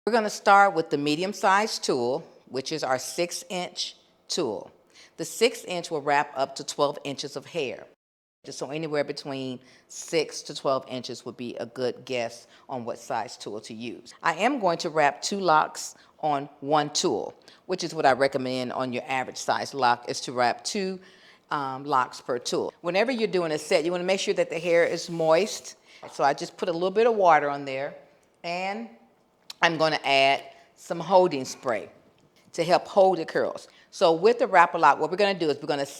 We're going to start with the medium-sized tool, which is our 6-inch tool. The 6-inch will wrap up to 12 inches of hair. So anywhere between 6 to 12 inches would be a good guess on what size tool to use. I am going to wrap 2 locks on one tool, which is what I recommend on your average size lock, is to wrap 2 locks per tool. Whenever you're doing a set, you want to make sure that the hair is moist. So I just put a little bit of water on there, and I'm going to add some holding spray to help hold the curls. So with the Wrapaloc, what we're going to do is we're going to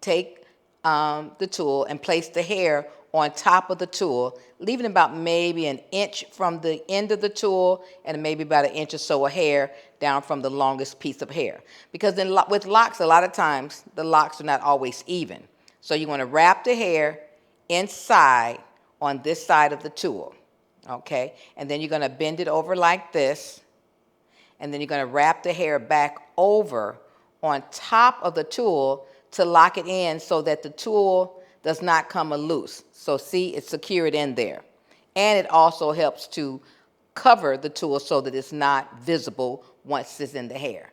take the tool and place the hair on top of the tool, leaving about maybe an inch from the end of the tool and maybe about an inch or so of hair down from the longest piece of hair. Because with locks, a lot of times, the locks are not always even. So you want to wrap the hair inside on this side of the tool, okay? And then you're going to bend it over like this, and then you're going to wrap the hair back over on top of the tool to lock it in so that the tool does not come loose. So see, it's secured in there. And it also helps to cover the tool so that it's not visible once it's in the hair.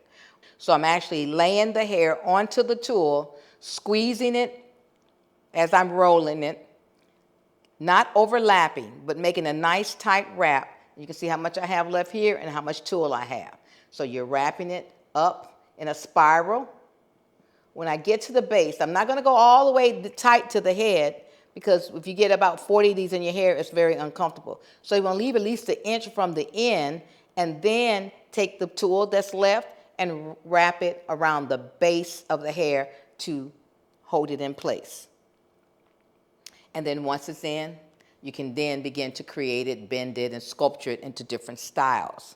So I'm actually laying the hair onto the tool, squeezing it as I'm rolling it, not overlapping, but making a nice tight wrap. You can see how much I have left here and how much tool I have. So you're wrapping it up in a spiral. When I get to the base, I'm not going to go all the way tight to the head, because if you get about 40 of these in your hair, it's very uncomfortable. So you want to leave at least an inch from the end, and then take the tool that's left and wrap it around the base of the hair to hold it in place. And then once it's in, you can then begin to create it, bend it, and sculpture it into different styles.